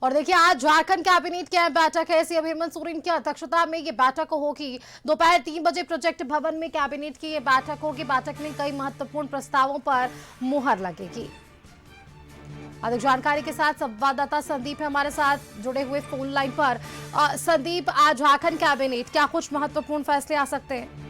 और देखिए आज झारखंड कैबिनेट की बैठक है। सीएम हेमंत सोरेन की अध्यक्षता में ये बैठक होगी। दोपहर 3 बजे प्रोजेक्ट भवन में कैबिनेट की ये बैठक होगी। बैठक में कई महत्वपूर्ण प्रस्तावों पर मुहर लगेगी। अधिक जानकारी के साथ संवाददाता संदीप है हमारे साथ जुड़े हुए फोन लाइन पर। संदीप, आज झारखंड कैबिनेट क्या कुछ महत्वपूर्ण फैसले आ सकते हैं?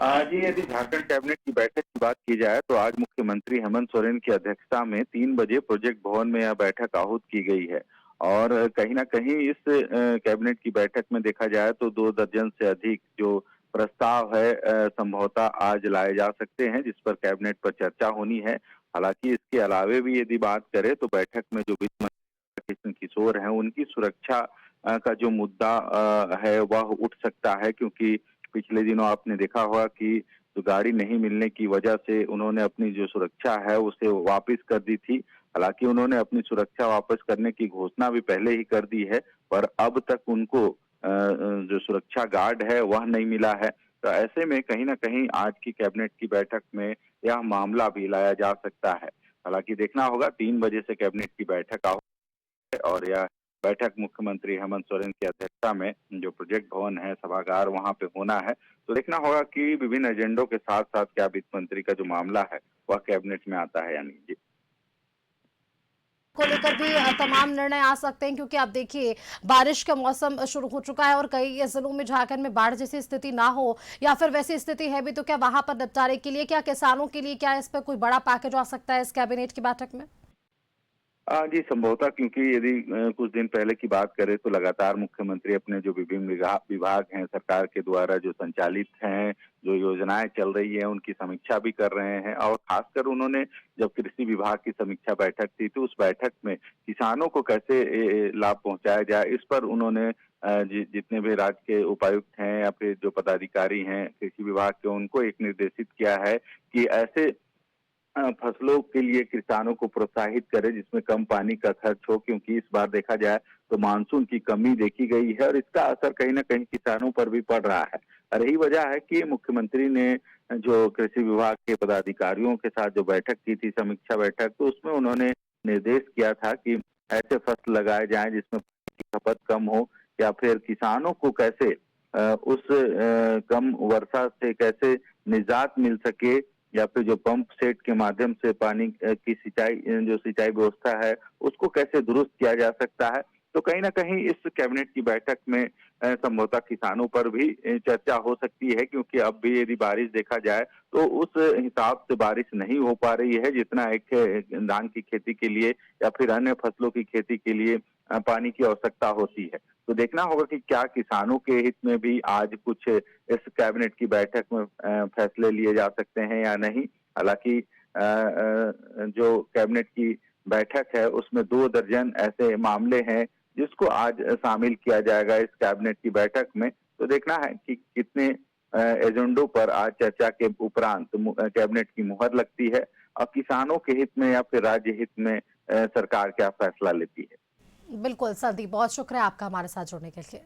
जी, यदि झारखंड कैबिनेट की बैठक की बात की जाए तो आज मुख्यमंत्री हेमंत सोरेन की अध्यक्षता में 3 बजे प्रोजेक्ट भवन में यह बैठक आहूत की गई है। और कहीं न कहीं इस कैबिनेट की बैठक में देखा जाए तो 2 दर्जन से अधिक जो प्रस्ताव है संभवतः आज लाए जा सकते हैं, जिस पर कैबिनेट पर चर्चा होनी है। हालाँकि इसके अलावे भी यदि बात करें तो बैठक में जो वित्त मंत्री कृष्ण किशोर हैं, उनकी सुरक्षा का जो मुद्दा है वह उठ सकता है, क्योंकि पिछले दिनों आपने देखा होगा कि जो गाड़ी नहीं मिलने की वजह से उन्होंने अपनी जो सुरक्षा है उसे वापस कर दी थी। हालाँकि उन्होंने अपनी सुरक्षा वापस करने की घोषणा भी पहले ही कर दी है, पर अब तक उनको जो सुरक्षा गार्ड है वह नहीं मिला है। तो ऐसे में कहीं न कहीं आज की कैबिनेट की बैठक में यह मामला भी लाया जा सकता है। हालाँकि देखना होगा, 3 बजे से कैबिनेट की बैठक और यह बैठक मुख्यमंत्री हेमंत सोरेन की अध्यक्षता में जो प्रोजेक्ट भवन है सभागार वहां पे होना है। तो देखना होगा कि विभिन्न एजेंडों के साथ साथ क्या वित्त मंत्री का जो मामला है वह कैबिनेट में आता है या नहीं। जी। को लेकर भी तमाम निर्णय आ सकते हैं, क्योंकि आप देखिए बारिश का मौसम शुरू हो चुका है और कई जिलों में झारखंड में बाढ़ जैसी स्थिति ना हो या फिर वैसी स्थिति है भी तो क्या वहां पर निपटारे के लिए, क्या किसानों के लिए, क्या इस पर कोई बड़ा पैकेज आ सकता है इस कैबिनेट की बैठक में? जी, संभवतः, क्योंकि यदि कुछ दिन पहले की बात करें तो लगातार मुख्यमंत्री अपने जो विभिन्न विभाग हैं सरकार के द्वारा जो संचालित हैं, जो योजनाएं चल रही है उनकी समीक्षा भी कर रहे हैं। और खासकर उन्होंने जब कृषि विभाग की समीक्षा बैठक थी तो उस बैठक में किसानों को कैसे लाभ पहुंचाया जाए, इस पर उन्होंने जितने भी राज्य के उपायुक्त हैं या फिर जो पदाधिकारी हैं कृषि विभाग के, उनको एक निर्देशित किया है कि ऐसे फसलों के लिए किसानों को प्रोत्साहित करे जिसमें कम पानी का खर्च हो, क्योंकि इस बार देखा जाए तो मानसून की कमी देखी गई है और इसका असर कहीं न कहीं किसानों पर भी पड़ रहा है। और यही वजह है कि मुख्यमंत्री ने जो कृषि विभाग के पदाधिकारियों के साथ जो बैठक की थी, समीक्षा बैठक, तो उसमें उन्होंने निर्देश किया था कि ऐसे फसल लगाए जाएँ जिसमें पानी की खपत कम हो, या फिर किसानों को कैसे उस कम वर्षा से कैसे निजात मिल सके, या फिर जो पंप सेट के माध्यम से पानी की जो सिंचाई व्यवस्था है उसको कैसे दुरुस्त किया जा सकता है। तो कहीं न कहीं इस कैबिनेट की बैठक में संभवतः किसानों पर भी चर्चा हो सकती है, क्योंकि अब भी यदि बारिश देखा जाए तो उस हिसाब से बारिश नहीं हो पा रही है जितना एक धान की खेती के लिए या फिर अन्य फसलों की खेती के लिए पानी की आवश्यकता होती है। तो देखना होगा कि क्या किसानों के हित में भी आज कुछ इस कैबिनेट की बैठक में फैसले लिए जा सकते हैं या नहीं। हालाँकि जो कैबिनेट की बैठक है उसमें 2 दर्जन ऐसे मामले हैं जिसको आज शामिल किया जाएगा इस कैबिनेट की बैठक में। तो देखना है कि कितने एजेंडों पर आज चर्चा के उपरांत कैबिनेट की मुहर लगती है और किसानों के हित में या फिर राज्य हित में सरकार क्या फैसला लेती है। बिल्कुल संदीप, बहुत शुक्रिया आपका हमारे साथ जुड़ने के लिए।